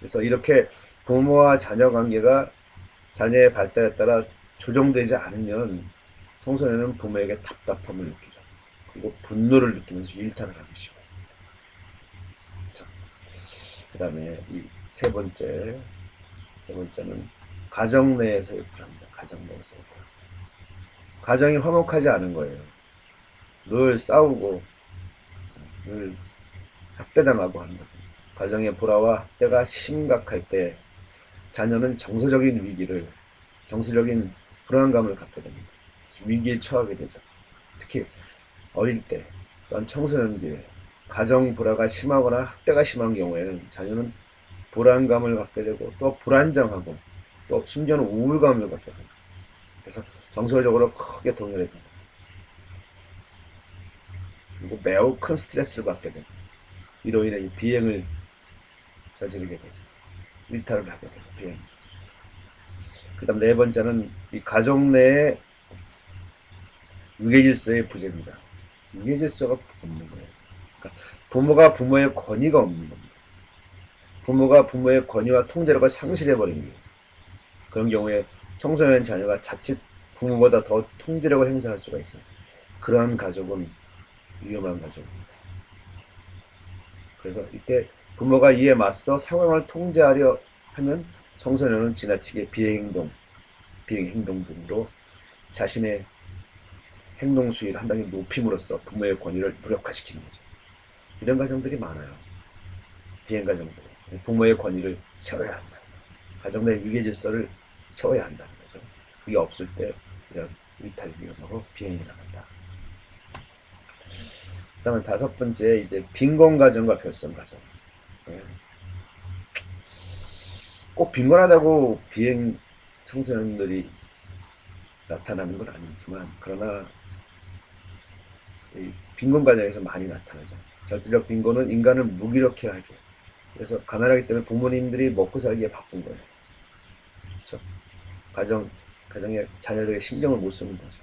그래서 이렇게 부모와 자녀 관계가 자녀의 발달에 따라 조정되지 않으면 청소년은 부모에게 답답함을 느끼죠. 그리고 분노를 느끼면서 일탈을 하기 쉬워요. 그 다음에 이 세 번째는 가정 내에서의 불화입니다. 가정 내에서의 불화. 가정이 화목하지 않은 거예요. 늘 싸우고 늘 학대당하고 하는 거죠. 가정의 불화와 학대가 심각할 때 자녀는 정서적인 불안감을 갖게 됩니다. 위기에 처하게 되죠. 특히 어릴 때, 또한 청소년기에 가정 불화가 심하거나 학대가 심한 경우에는 자녀는 불안감을 갖게 되고 또 불안정하고 또 심지어는 우울감을 갖게 됩니다. 그래서 정서적으로 크게 동요됩니다. 그리고 매우 큰 스트레스를 받게 됩니다. 이로 인해 비행을 저지르게 되죠. 일탈을 하게 되고 비행. 그 다음 네 번째는 이 가정 내의 유계질서의 부재입니다. 유계질서가 없는 거예요. 그러니까 부모가 부모의 권위가 없는 겁니다. 부모가 부모의 권위와 통제력을 상실해버린 거예요. 그런 경우에 청소년 자녀가 자칫 부모보다 더 통제력을 행사할 수가 있어요. 그러한 가족은 위험한 가족입니다. 그래서 이때 부모가 이에 맞서 상황을 통제하려 하면 청소년은 지나치게 비행행동 등으로 자신의 행동 수위를 한 단계 높임으로써 부모의 권위를 무력화시키는 거죠. 이런 가정들이 많아요. 비행 가정들. 부모의 권위를 세워야 한다. 가정 내 위계 질서를 세워야 한다는 거죠. 그게 없을 때 이런 일탈이 위험하고 비행이 나간다. 그다음에 다섯 번째 이제 빈곤 가정과 결손 가정. 꼭 빈곤하다고 비행 청소년들이 나타나는 건 아니지만 그러나 이 빈곤 가정에서 많이 나타나죠. 절대적 빈곤은 인간을 무기력해 하게. 그래서 가난하기 때문에 부모님들이 먹고 살기에 바쁜 거예요. 그렇죠? 가정의 자녀들의 신경을 못 쓰는 거죠.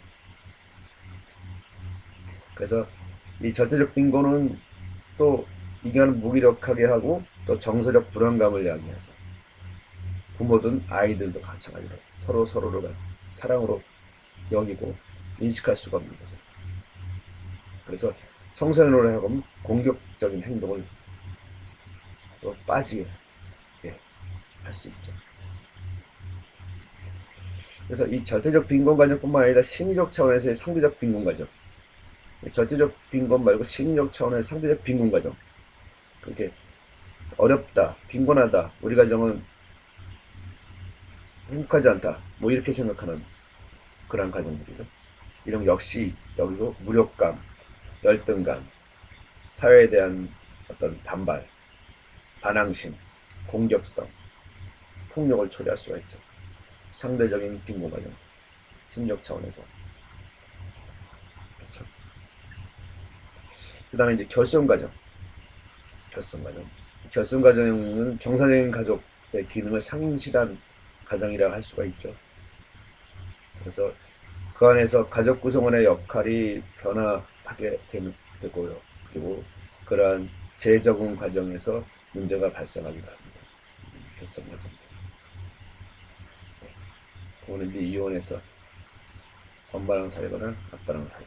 그래서 이 절대적 빈곤은 또 인간을 무기력하게 하고 또 정서적 불안감을 야기해서 부모든 아이들도 마찬가지로 서로를 사랑으로 여기고 인식할 수가 없는 거죠. 그래서 청소년으로 하여금 공격적인 행동을 또 빠지게 할 수 있죠. 그래서 이 절대적 빈곤 가정뿐만 아니라 심리적 차원에서의 상대적 빈곤 가정, 절대적 빈곤 말고 심리적 차원의 상대적 빈곤 가정, 그렇게 어렵다, 빈곤하다, 우리 가정은 행복하지 않다, 뭐 이렇게 생각하는 그런 가정들이죠. 이런 역시 여기서 무력감, 열등감, 사회에 대한 어떤 반발, 반항심, 공격성, 폭력을 초래할 수가 있죠. 상대적인 빈곤 가정, 심리적 차원에서. 그렇죠. 그 다음에 이제 결손 가정. 결손 가정은 정상적인 가족의 기능을 상실한 가정이라 할 수가 있죠. 그래서 그 안에서 가족 구성원의 역할이 변화하게 되고요. 그리고 그러한 재적응 과정에서 문제가 발생하기도 합니다. 결손 가정. 부모님이 이혼해서 엄마랑 살거나 아빠랑 살거나.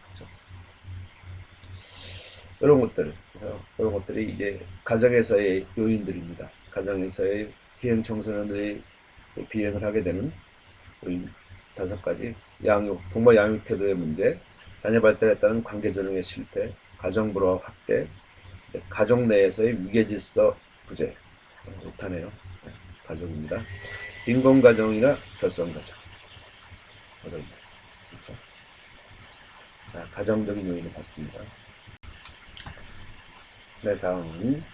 그렇죠. 이런 것들이 이제 가정에서의 요인들입니다. 가정에서의 비행 청소년들이 비행을 하게 되는 요인 5가지. 부모 양육 태도의 문제, 자녀 발달에 따른 관계 조정의 실패, 가정 불화 확대, 가정 내에서의 위계질서 부재. 못하네요. 가족입니다. 빈곤 가정이나 결손 가정. 그렇죠? 자, 가정적인 요인을 봤습니다. 네, 다음은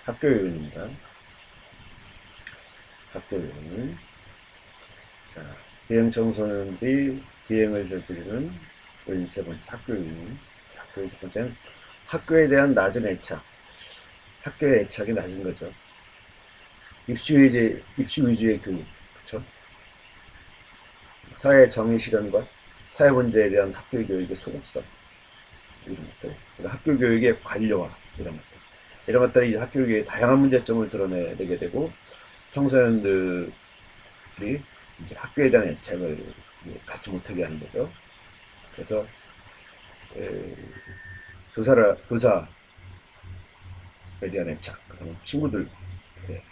학교 요인입니다. 학교 요인. 자, 비행 청소년들이 비행을 저지르는 요인 3번째, 학교 요인. 자, 학교 첫 번째는 학교에 대한 낮은 애착. 학교의 애착이 낮은 거죠. 입시 위주의 교육, 그렇죠? 사회 정의 실현과 사회 문제에 대한 학교 교육의 소극성, 이런 것들. 학교 교육의 관료화, 이런 것들. 이런 것들이 학교 교육의 다양한 문제점을 드러내게 되고 청소년들이 이제 학교에 대한 애착을 갖지 못하게 하는 거죠. 그래서 교사에 대한 애착, 그다음에 친구들에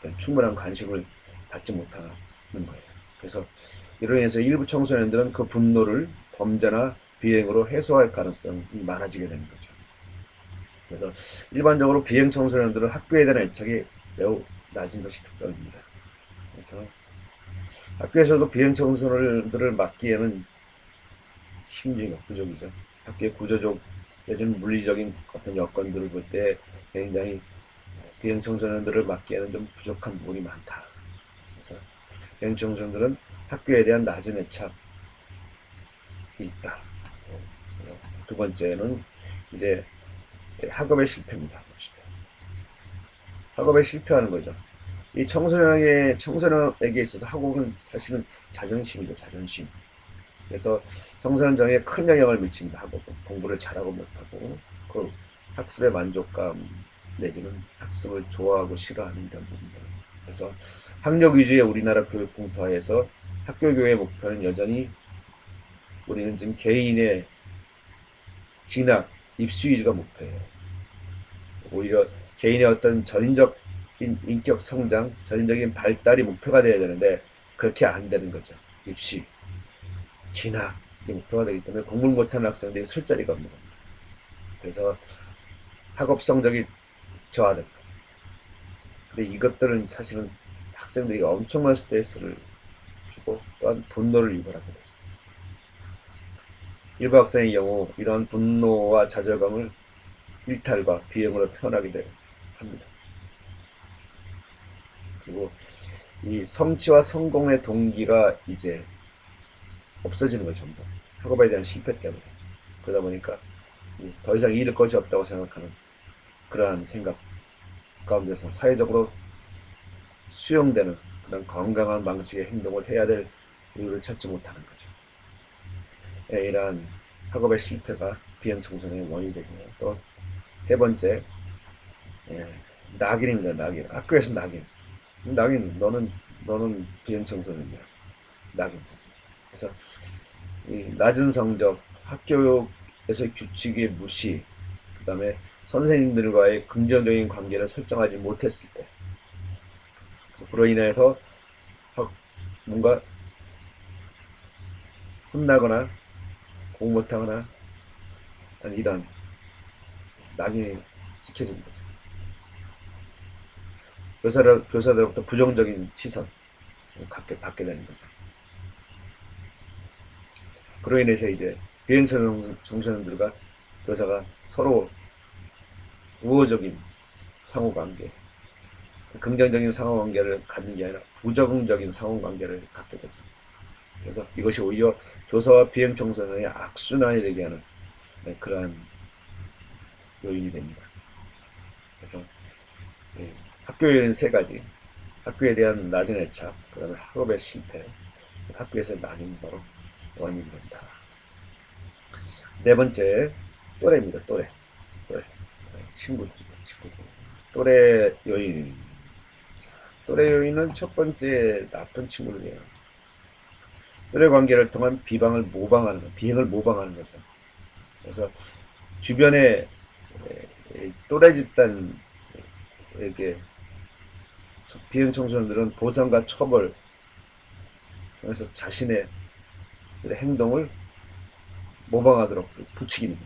대한 충분한 관심을 받지 못하는 거예요. 그래서 이로 인해서 일부 청소년들은 그 분노를 범죄나 비행으로 해소할 가능성이 많아지게 되는 거죠. 그래서 일반적으로 비행 청소년들은 학교에 대한 애착이 매우 낮은 것이 특성입니다. 그래서 학교에서도 비행 청소년들을 막기에는 힘이 역부족이죠. 학교의 구조적 내지는 물리적인 어떤 여건들을 볼 때 굉장히 비행 청소년들을 막기에는 좀 부족한 부분이 많다. 그래서 비행 청소년들은 학교에 대한 낮은 애착이 있다. 두 번째는 이제 학업의 실패입니다. 학업에 실패하는 거죠. 이 청소년에게 있어서 학업은 사실은 자존심이죠, 자존심. 그래서 청소년 정에 큰 영향을 미친다. 학업은 공부를 잘하고 못하고 그 학습의 만족감 내지는 학습을 좋아하고 싫어하는 이런 부분들. 그래서 학력 위주의 우리나라 교육 풍토하에서 학교 교육의 목표는 여전히 우리는 지금 개인의 진학, 입시 위주가 목표예요. 오히려 개인의 어떤 전인적 인격 성장, 전인적인 발달이 목표가 되어야 되는데 그렇게 안 되는 거죠. 입시, 진학이 목표가 되기 때문에 공부를 못하는 학생들이 쓸 자리가 없는 겁니다. 그래서 학업 성적이 저하되는 거죠. 근데 이것들은 사실은 학생들이 엄청난 스트레스를 주고 또한 분노를 유발하게 되죠. 일부 학생의 경우 이러한 분노와 좌절감을 일탈과 비행으로 표현하게 합니다. 그리고 이 성취와 성공의 동기가 이제 없어지는 거예요, 점점. 학업에 대한 실패 때문에. 그러다 보니까 더 이상 잃을 것이 없다고 생각하는 그러한 생각 가운데서 사회적으로 수용되는 그런 건강한 방식의 행동을 해야 될 이유를 찾지 못하는 거죠. 이러한 학업의 실패가 비행 청소년의 원인이 되고요. 또 세 번째, 낙인입니다. 낙인. 학교에서 낙인. 낙인, 너는 비행 청소년이야. 낙인죠. 그래서 이 낮은 성적, 학교에서의 규칙의 무시, 그 다음에 선생님들과의 긍정적인 관계를 설정하지 못했을 때, 그로 인해서 뭔가 혼나거나 공부 못하거나 이런 낙인이 찍혀지는 거죠. 교사들로부터 부정적인 시선 받게 되는 거죠. 그로 인해서 이제 비행 청소년들과 교사가 서로 우호적인 상호관계, 긍정적인 상호관계를 갖는 게 아니라 부정적인 상호관계를 갖게 되죠. 그래서 이것이 오히려 교사와 비행 청소년의 악순환이 되게 하는 그러한 요인이 됩니다. 그래서 학교에는 세 가지: 학교에 대한 낮은 애착, 그다음에 학업의 실패, 학교에서의 낙인이 바로 원인이 된다. 네 번째, 또래입니다. 또래. 친구들. 또래 요인. 또래 요인은 첫 번째 나쁜 친구들이에요. 또래 관계를 통한 비행을 모방하는 거죠. 그래서 주변에 또래 집단에게 비행 청소년들은 보상과 처벌, 그래서 자신의 행동을 모방하도록 부추깁니다.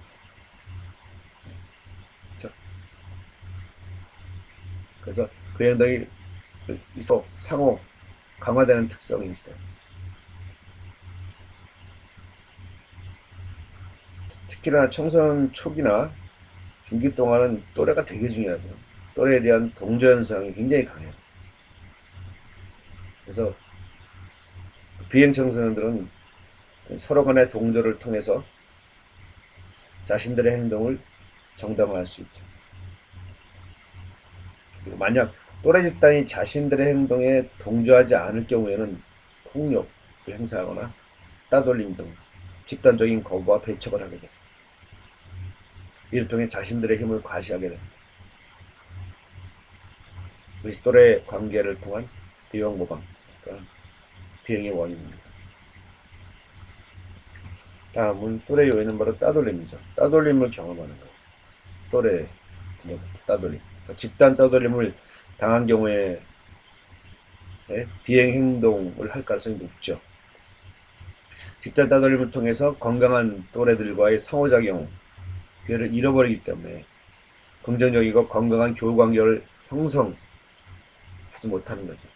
그렇죠? 그래서 그 행동이 상호 강화되는 특성이 있어요. 특히나 청소년 초기나 중기 동안은 또래가 되게 중요하죠. 또래에 대한 동조 현상이 굉장히 강해요. 그래서 비행 청소년들은 서로 간의 동조를 통해서 자신들의 행동을 정당화할 수 있죠. 그리고 만약 또래 집단이 자신들의 행동에 동조하지 않을 경우에는 폭력을 행사하거나 따돌림 등 집단적인 거부와 배척을 하게 됩니다. 이를 통해 자신들의 힘을 과시하게 됩니다. 그것이 또래 관계를 통한 비형 모방, 그러니까 비행의 원인입니다. 다음은 또래 요인은 바로 따돌림이죠. 따돌림을 경험하는 거예요. 또래 따돌림. 그러니까 집단 따돌림을 당한 경우에 비행 행동을 할 가능성이 높죠. 집단 따돌림을 통해서 건강한 또래들과의 상호작용, 기회를 잃어버리기 때문에 긍정적이고 건강한 교우 관계를 형성하지 못하는 거죠.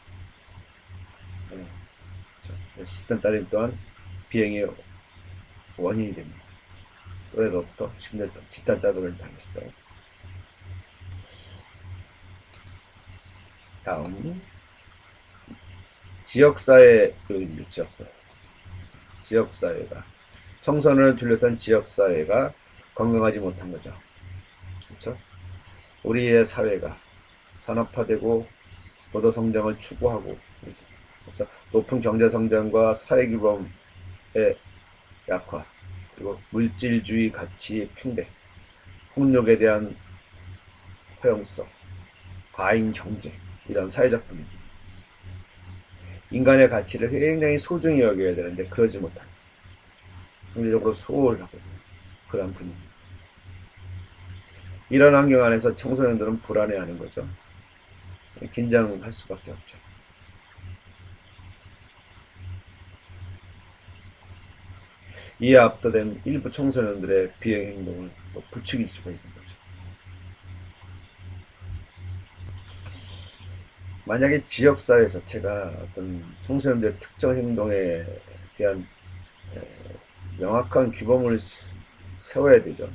그래서 집단 따돌림 또한 비행의 원인이 됩니다. 또래로부터 집단 따돌림을 당했을 때. 다음 지역사회 요인입니다. 지역사회가 청소년을 둘러싼 지역사회가 건강하지 못한 거죠. 그렇죠? 우리의 사회가 산업화되고 고도 성장을 추구하고, 그래서 높은 경제 성장과 사회 규범의 약화, 그리고 물질주의 가치 팽배, 폭력에 대한 허용성, 과잉 경제, 이런 사회적 분위기. 인간의 가치를 굉장히 소중히 여겨야 되는데 그러지 못한, 상대적으로 소홀하고 그런 분위기. 이런 환경 안에서 청소년들은 불안해하는 거죠. 긴장할 수밖에 없죠. 이에 압도된 일부 청소년들의 비행 행동을 부추길 수가 있는 거죠. 만약에 지역사회 자체가 어떤 청소년들의 특정 행동에 대한 명확한 규범을 세워야 되죠.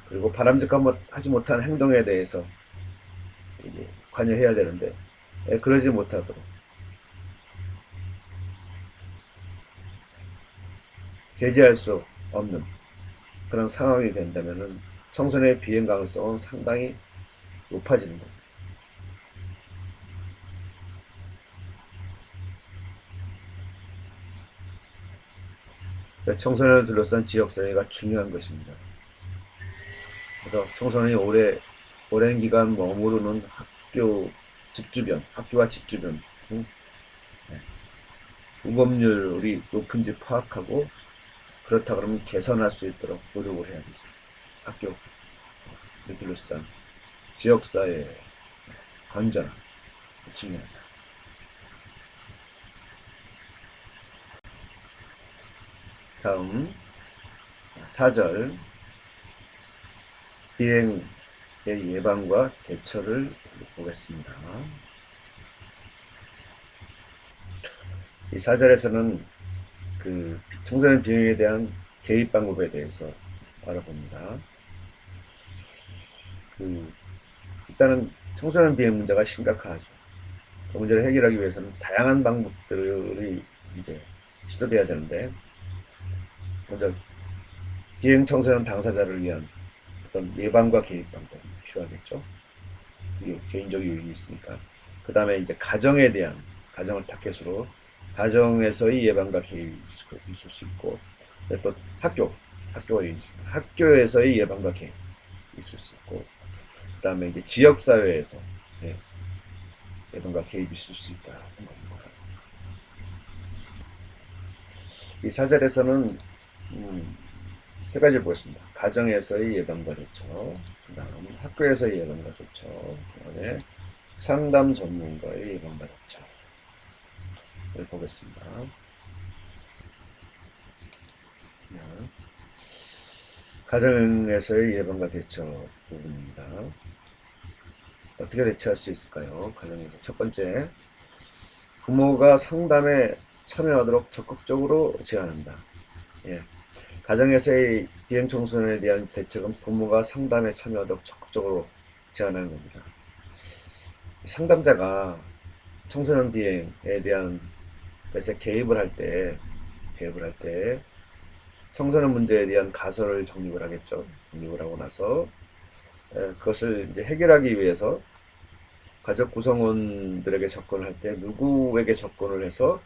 그리고 바람직하지 못한 행동에 대해서 관여해야 되는데 그러지 못하도록 제지할 수 없는 그런 상황이 된다면 청소년의 비행 가능성은 상당히 높아지는 거죠. 청소년을 둘러싼 지역사회가 중요한 것입니다. 그래서 청소년이 오랜 기간 머무르는 학교와 집 주변 우범률이 높은지 파악하고, 그렇다 그러면 개선할 수 있도록 노력을 해야 되죠. 학교를 둘러싼 지역사회의 건전함 중요합니다. 다음 4절 비행의 예방과 대처를 보겠습니다. 이 4절에서는 그 청소년 비행에 대한 개입 방법에 대해서 알아봅니다. 일단은 청소년 비행 문제가 심각하죠. 그 문제를 해결하기 위해서는 다양한 방법들이 이제 시도돼야 되는데, 먼저 비행 청소년 당사자를 위한 어떤 예방과 개입 방법이 필요하겠죠. 이게 개인적 요인이 있으니까. 그 다음에 이제 가정을 타겟으로 가정에서의 예방과 개입이 있을 수 있고, 또 학교에서의 예방과 개입이 있을 수 있고, 그 다음에 이제 지역사회에서 예방과 개입이 있을 수 있다는 겁니다. 이 4절에서는 세 가지를 보겠습니다. 가정에서의 예방과 대처, 그 다음 학교에서의 예방과 대처, 그 다음에 상담 전문가의 예방과 대처를 보겠습니다. 가정에서의 예방과 대처 부분입니다. 어떻게 대처할 수 있을까요? 가정에서 첫 번째, 부모가 상담에 참여하도록 적극적으로 제안한다. 가정에서의 비행 청소년에 대한 대책은 부모가 상담에 참여하도록 적극적으로 제안하는 겁니다. 상담자가 청소년 비행에 대한 것에 개입을 할 때 청소년 문제에 대한 가설을 정립을 하겠죠. 정립을 하고 나서 그것을 이제 해결하기 위해서 가족 구성원들에게 접근을 할 때 누구에게 접근을 해서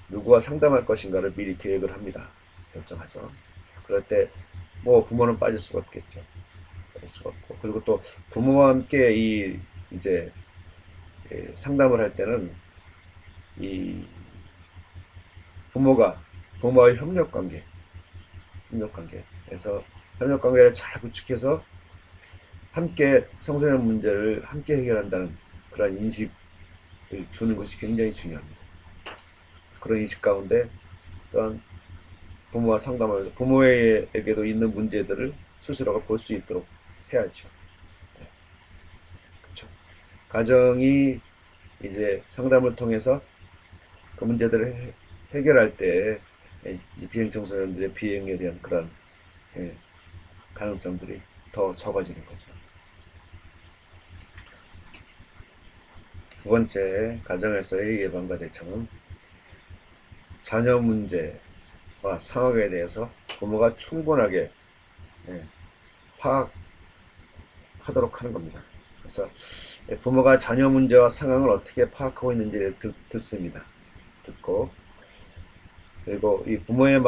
누구와 상담할 것인가를 미리 계획을 합니다. 결정하죠. 그럴 때 부모는 빠질 수가 없겠죠. 수가 없고, 그리고 또 부모와 함께 이제 상담을 할 때는 이 부모와의 협력관계에서 협력관계를 잘 구축해서 함께 청소년 문제를 함께 해결한다는 그런 인식을 주는 것이 굉장히 중요합니다. 그런 인식 가운데 또한 부모와 상담을 해서 부모에게도 있는 문제들을 스스로가 볼 수 있도록 해야죠. 네. 그렇죠. 가정이 이제 상담을 통해서 그 문제들을 해결할 때 비행 청소년들의 비행에 대한 그런 가능성들이 더 적어지는 거죠. 두 번째, 가정에서의 예방과 대처는 자녀 문제와 상황에 대해서 부모가 충분하게 파악하도록 하는 겁니다. 그래서 부모가 자녀 문제와 상황을 어떻게 파악하고 있는지 듣습니다. 듣고, 그리고 이 부모의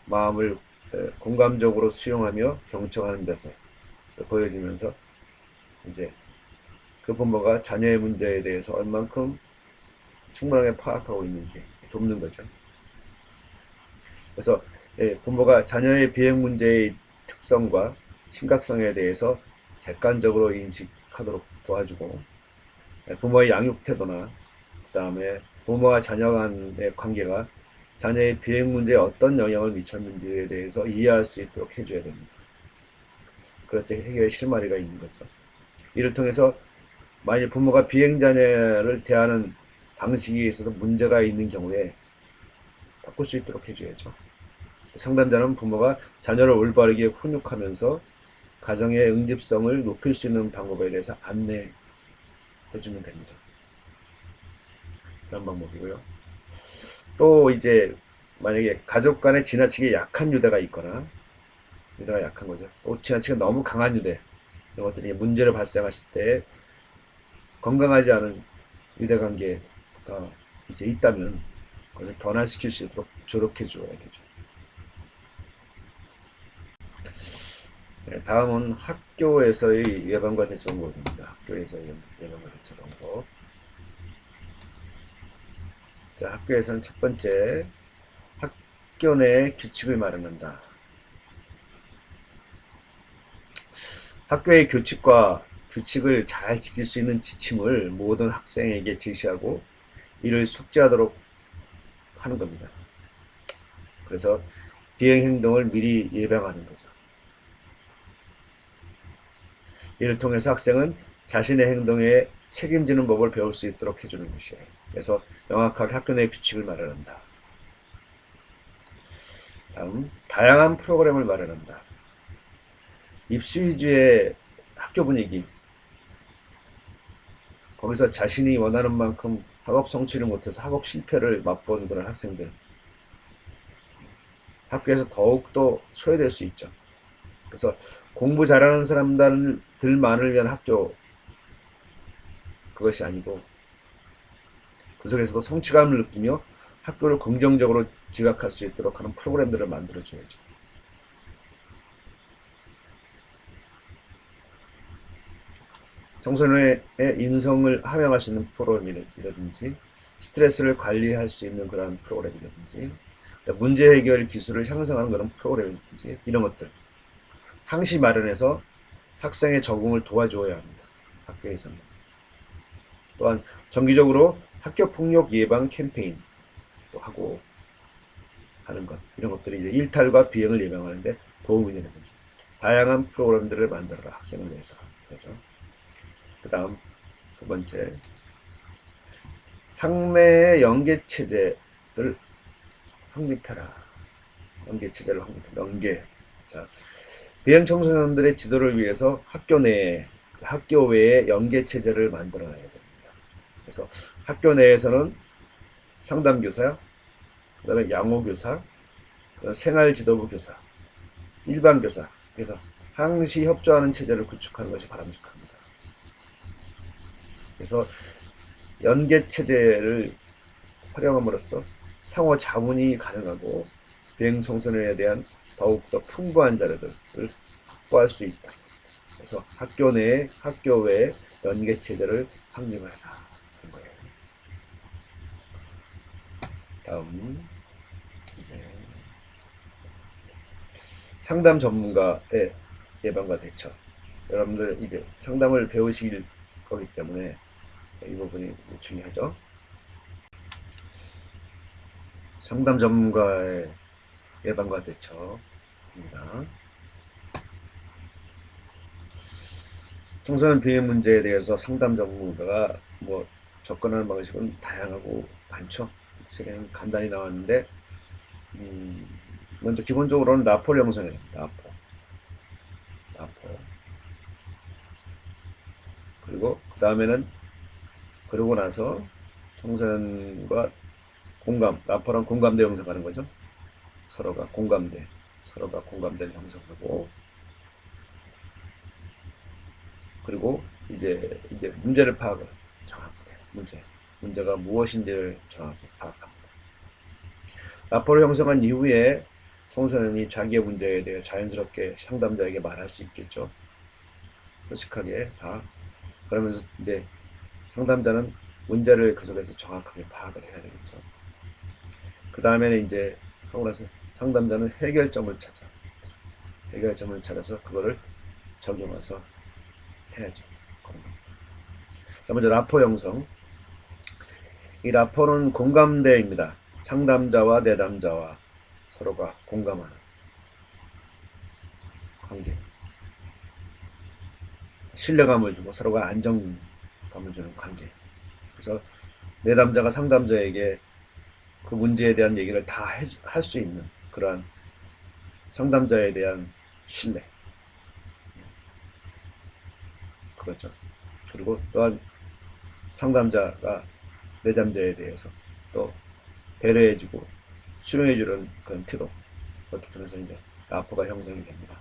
마음을 공감적으로 수용하며 경청하는 데서 보여주면서 이제 그 부모가 자녀의 문제에 대해서 얼만큼 충분하게 파악하고 있는지 돕는 거죠. 그래서 부모가 자녀의 비행 문제의 특성과 심각성에 대해서 객관적으로 인식하도록 도와주고, 부모의 양육 태도나 그 다음에 부모와 자녀 간의 관계가 자녀의 비행 문제에 어떤 영향을 미쳤는지에 대해서 이해할 수 있도록 해줘야 됩니다. 그럴 때 해결의 실마리가 있는 거죠. 이를 통해서 만일 부모가 비행 자녀를 대하는 방식에 있어서 문제가 있는 경우에 바꿀 수 있도록 해줘야죠. 상담자는 부모가 자녀를 올바르게 훈육하면서 가정의 응집성을 높일 수 있는 방법에 대해서 안내해주면 됩니다. 그런 방법이고요. 또 이제 만약에 가족 간에 지나치게 약한 유대가 있거나, 유대가 약한 거죠. 또 지나치게 너무 강한 유대, 이런 것들이 문제를 발생했을 때 건강하지 않은 유대관계가 이제 있다면 그것을 변화시킬 수 있도록 조력해 줘야 되죠. 다음은 학교에서의 예방과 대처 방법입니다. 학교에서의 예방과 대처 방법. 자, 학교에서는 첫 번째, 학교 내 규칙을 마련한다. 학교의 규칙을 잘 지킬 수 있는 지침을 모든 학생에게 제시하고 이를 숙지하도록 하는 겁니다. 그래서 비행 행동을 미리 예방하는 거죠. 이를 통해서 학생은 자신의 행동에 책임지는 법을 배울 수 있도록 해주는 것이에요. 그래서 명확하게 학교 내 규칙을 마련한다. 다음, 다양한 프로그램을 마련한다. 입시 위주의 학교 분위기, 거기서 자신이 원하는 만큼 학업 성취를 못해서 학업 실패를 맛본 그런 학생들, 학교에서 더욱더 소외될 수 있죠. 그래서 공부 잘하는 사람들만을 위한 학교, 그것이 아니고 그 속에서도 성취감을 느끼며 학교를 긍정적으로 지각할 수 있도록 하는 프로그램들을 만들어줘야죠. 청소년의 인성을 함양할 수 있는 프로그램이라든지, 스트레스를 관리할 수 있는 그런 프로그램이라든지, 문제 해결 기술을 향상하는 그런 프로그램이라든지, 이런 것들 항시 마련해서 학생의 적응을 도와줘야 합니다. 학교에서는. 또한 정기적으로 학교 폭력 예방 캠페인도 하고 하는 것, 이런 것들이 이제 일탈과 비행을 예방하는데 도움이 되는 거죠. 다양한 프로그램들을 만들어라, 학생을 위해서. 그렇죠? 그 다음 두 번째, 학내의 연계체제를 확립해라. 연계체제를 확립해라. 연계. 자, 비행 청소년들의 지도를 위해서 학교 외에 연계체제를 만들어놔야 됩니다. 그래서 학교 내에서는 상담교사, 그 다음에 양호교사, 생활지도부 교사, 일반교사, 그래서 항시 협조하는 체제를 구축하는 것이 바람직합니다. 그래서 연계체제를 활용함으로써 상호 자문이 가능하고 비행 청소년에 대한 더욱더 풍부한 자료들을 확보할 수 있다. 그래서 학교 내, 학교 외 연계 체제를 확립하라 하는 거예요. 다음 이제 상담 전문가의 예방과 대처. 여러분들 이제 상담을 배우실 거기 때문에 이 부분이 중요하죠. 상담 전문가의 예방과 대처입니다. 청소년 비행 문제에 대해서 상담 전문가가 뭐 접근하는 방식은 다양하고 많죠. 지금 간단히 나왔는데 먼저 기본적으로는 라포를 형성해요. 라포. 그리고 그 다음에는 그러고 나서 청소년과 라포랑 공감대 형성하는 거죠. 서로가 공감대를 형성하고, 그리고 이제 문제를 정확하게 문제가 무엇인지를 정확히 파악합니다. 라포를 형성한 이후에 청소년이 자기의 문제에 대해 자연스럽게 상담자에게 말할 수 있겠죠. 솔직하게 다. 그러면서 이제 상담자는 문제를 그 속에서 정확하게 파악을 해야 되겠죠. 그 다음에는 이제 하고 나서 상담자는 해결점을 찾아서 그거를 적용해서 해야죠. 먼저 라포 형성. 이 라포는 공감대입니다. 상담자와 내담자와 서로가 공감하는 관계. 신뢰감을 주고 서로가 안정감을 주는 관계. 그래서 내담자가 상담자에게 그 문제에 대한 얘기를 다 할 수 있는 그러한 상담자에 대한 신뢰. 그렇죠. 그리고 또한 상담자가 내담자에 대해서 또 배려해주고 수용해주는 그런 태도. 그렇게 통해서 이제 라포가 형성이 됩니다.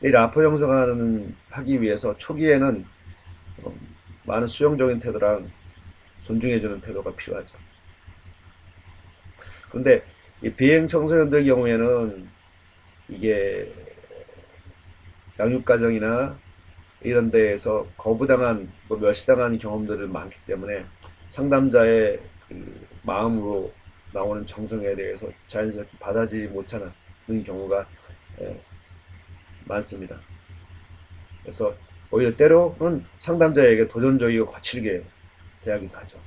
이 라포 형성하기 위해서 초기에는 많은 수용적인 태도랑 존중해주는 태도가 필요하죠. 그런데 이 비행 청소년들 경우에는 이게 양육가정이나 이런 데에서 거부당한, 멸시당한 경험들을 많기 때문에 상담자의 그 마음으로 나오는 정성에 대해서 자연스럽게 받아들이지 못하는 경우가 많습니다. 그래서 오히려 때로는 상담자에게 도전적이고 거칠게 대하기도 하죠.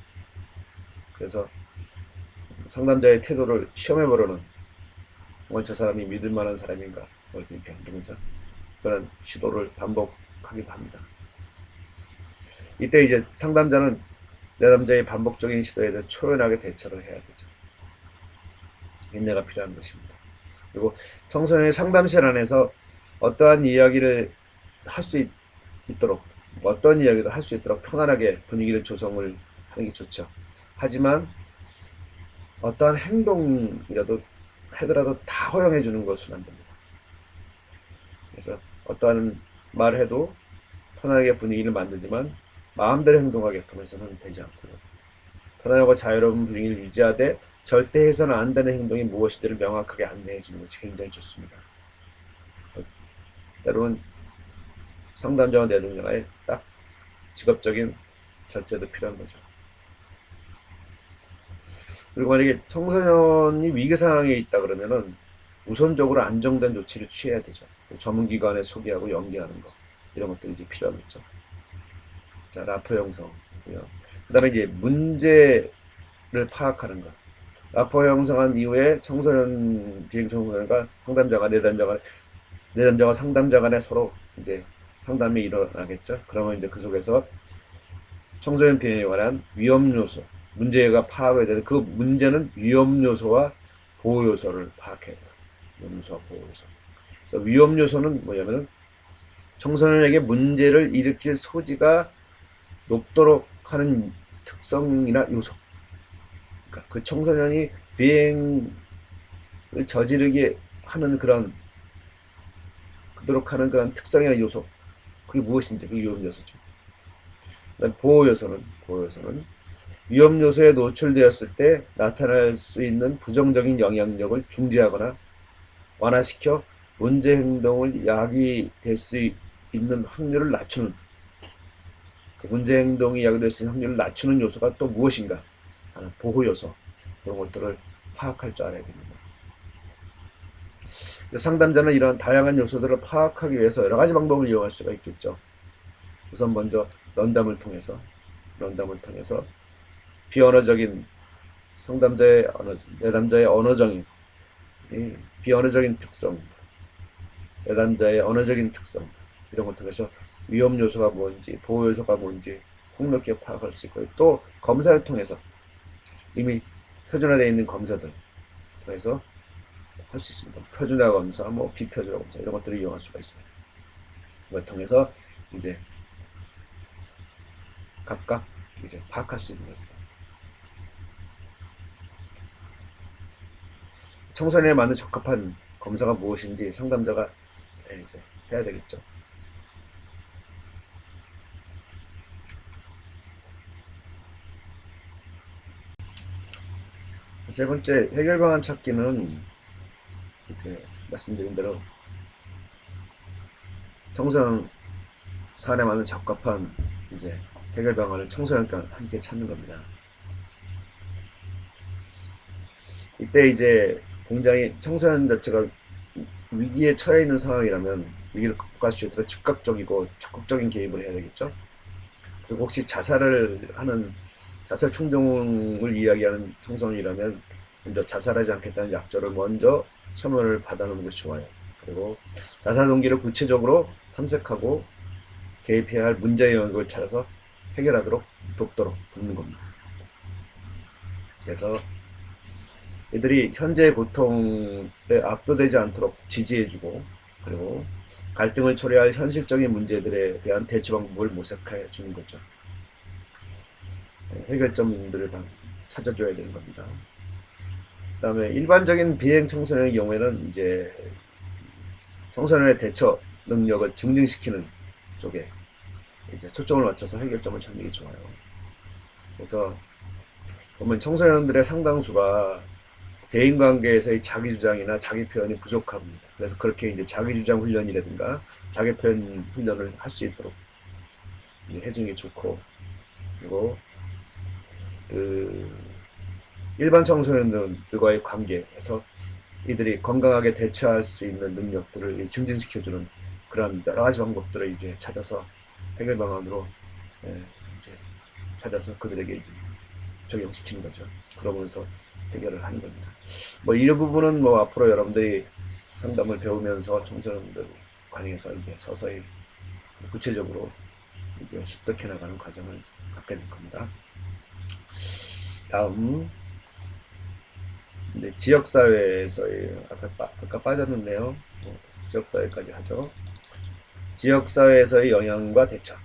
그래서 상담자의 태도를 시험해보려는, 정말 저 사람이 믿을 만한 사람인가, 이렇게 하는 거죠. 그런 시도를 반복하기도 합니다. 이때 이제 상담자는 내담자의 반복적인 시도에 대해 초연하게 대처를 해야 되죠. 인내가 필요한 것입니다. 그리고 청소년의 상담실 안에서 어떠한 이야기를 할 수 있도록, 어떤 이야기도 할 수 있도록 편안하게 분위기를 조성을 하는 게 좋죠. 하지만 어떠한 행동이라도 하더라도 다 허용해 주는 것은 안 됩니다. 그래서 어떠한 말을 해도 편안하게 분위기를 만들지만 마음대로 행동하게끔 해서는 되지 않고요. 편안하고 자유로운 분위기를 유지하되 절대 해서는 안 되는 행동이 무엇인지를 명확하게 안내해 주는 것이 굉장히 좋습니다. 때로는 상담자와 내담자의 딱 직업적인 절제도 필요한 거죠. 그리고 만약에 청소년이 위기 상황에 있다 그러면은 우선적으로 안정된 조치를 취해야 되죠. 전문기관에 소개하고 연계하는 거, 이런 것들이 이제 필요하겠죠. 자, 라포 형성이고요. 그 다음에 이제 문제를 파악하는 것. 라포 형성한 이후에 비행 청소년과 내담자가 상담자 간에 서로 이제 상담이 일어나겠죠. 그러면 이제 그 속에서 청소년 비행에 관한 위험 요소, 문제가 파악해야 되는 그 문제는 위험 요소와 보호 요소를 파악해야 돼요. 위험 요소와 보호 요소. 그래서 위험 요소는 뭐냐면은 청소년에게 문제를 일으킬 소지가 높도록 하는 특성이나 요소. 그러니까 그 청소년이 비행을 저지르게 하는 그도록 하는 그런 특성이나 요소. 그게 무엇인지, 그게 위험 요소죠. 보호 요소는 위험 요소에 노출되었을 때 나타날 수 있는 부정적인 영향력을 중지하거나 완화시켜 문제 행동을 야기될 수 있는 확률을 낮추는, 그 문제 행동이 야기될 수 있는 확률을 낮추는 요소가 또 무엇인가 하는 보호 요소, 그런 것들을 파악할 줄 알아야 됩니다. 상담자는 이런 다양한 요소들을 파악하기 위해서 여러 가지 방법을 이용할 수가 있겠죠. 우선 먼저 런담을 통해서 비언어적인 내담자의 언어적인 비언어적인 특성, 내담자의 언어적인 특성, 이런 걸 통해서 위험 요소가 뭔지, 보호 요소가 뭔지 폭넓게 파악할 수 있고요. 또 검사를 통해서 이미 표준화되어 있는 검사들 통해서 할 수 있습니다. 표준화 검사, 비표준화 검사, 이런 것들을 이용할 수가 있어요. 그걸 통해서 이제 각각 이제 파악할 수 있는 거죠. 청소년에 맞는 적합한 검사가 무엇인지 상담자가 이제 해야 되겠죠. 세 번째, 해결 방안 찾기는 이제 말씀드린 대로 청소년 사안에 맞는 적합한 이제 해결 방안을 청소년과 함께 찾는 겁니다. 이때 이제 굉장히 청소년 자체가 위기에 처해 있는 상황이라면 위기를 극복할 수 있도록 즉각적이고 적극적인 개입을 해야 되겠죠. 그리고 혹시 자살 충동을 이야기하는 청소년이라면 먼저 자살하지 않겠다는 약조를 먼저 서면을 받아놓는 것이 좋아요. 그리고 자살 동기를 구체적으로 탐색하고 개입해야 할 문제 영역을 찾아서 해결하도록 돕도록 돕는 겁니다. 그래서 이들이 현재의 고통에 압도되지 않도록 지지해주고, 그리고 갈등을 초래할 현실적인 문제들에 대한 대처 방법을 모색해 주는 거죠. 해결점들을 찾아줘야 되는 겁니다. 그 다음에 일반적인 비행 청소년의 경우에는 이제 청소년의 대처 능력을 증진시키는 쪽에 이제 초점을 맞춰서 해결점을 찾는 게 좋아요. 그래서 보면 청소년들의 상당수가 대인관계에서의 자기주장이나 자기 표현이 부족합니다. 그래서 그렇게 이제 자기주장 훈련이라든가 자기 표현 훈련을 할 수 있도록 해주는 게 좋고, 그리고 일반 청소년들과의 관계에서 이들이 건강하게 대처할 수 있는 능력들을 증진시켜주는 그런 여러 가지 방법들을 이제 찾아서 해결 방안으로 이제 찾아서 그들에게 이제 적용시키는 거죠. 그러면서 해결을 하는 겁니다. 이 부분은 앞으로 여러분들이 상담을 배우면서 청소년들 관해서 이제 서서히 구체적으로 이제 습득해 나가는 과정을 갖게 될 겁니다. 다음, 이제 지역사회에서의 아까 빠졌는데요. 지역사회까지 하죠. 지역사회에서의 영향과 대처.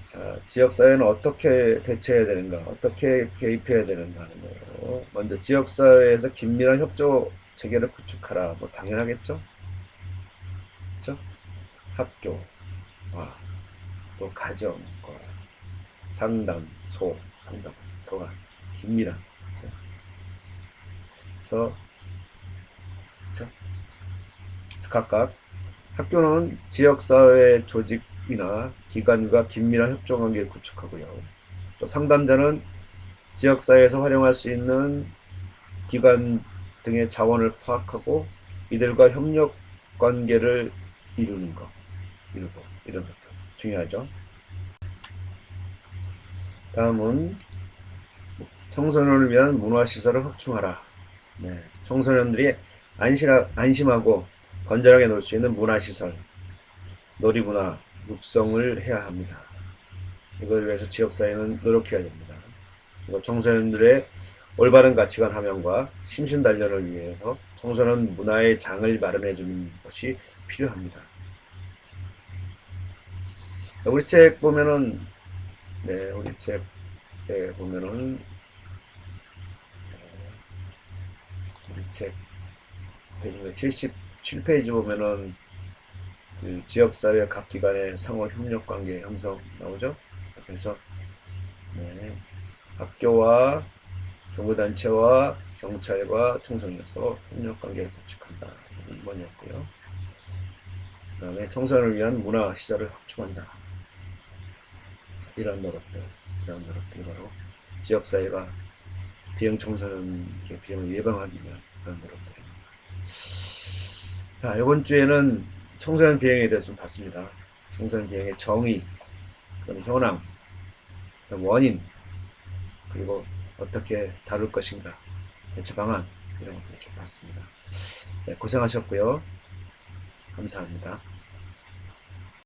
자, 지역사회는 어떻게 대처해야 되는가, 어떻게 개입해야 되는가 하는 거예요. 먼저 지역사회에서 긴밀한 협조 체계를 구축하라. 당연하겠죠. 그렇죠? 학교와 또 가정과 상담소가 긴밀한. 그래서 각각 학교는 지역사회 조직이나 기관과 긴밀한 협조관계를 구축하고요. 또 상담자는 지역사회에서 활용할 수 있는 기관 등의 자원을 파악하고 이들과 협력관계를 이루는 것, 이런 것도 중요하죠. 다음은 청소년을 위한 문화시설을 확충하라. 청소년들이 안심하고 건전하게 놀 수 있는 문화시설, 놀이문화 육성을 해야 합니다. 이걸 위해서 지역사회는 노력해야 됩니다. 그리고 청소년들의 올바른 가치관 함양과 심신단련을 위해서 청소년 문화의 장을 마련해 주는 것이 필요합니다. 우리 책 보면은, 우리 책에 보면은, 우리 책 77페이지 보면은 그 지역사회 각 기관의 상호 협력관계 형성 나오죠. 그래서 학교와 정부단체와 경찰과 청소년에서 협력관계를 구축한다. 이런 2번이었고요. 그다음에 청소년을 위한 문화 시설을 확충한다. 이런 노력들이 바로 지역사회가 비형 청소년의 비형을 예방하기 위한 그런 노력들입니다. 자, 이번 주에는 청소년 비형에 대해서 좀 봤습니다. 청소년 비형의 정의, 그다음에 현황, 그다음 원인, 그리고 어떻게 다룰 것인가, 대처 방안, 이런 것들을 좀 봤습니다. 네, 고생하셨고요. 감사합니다.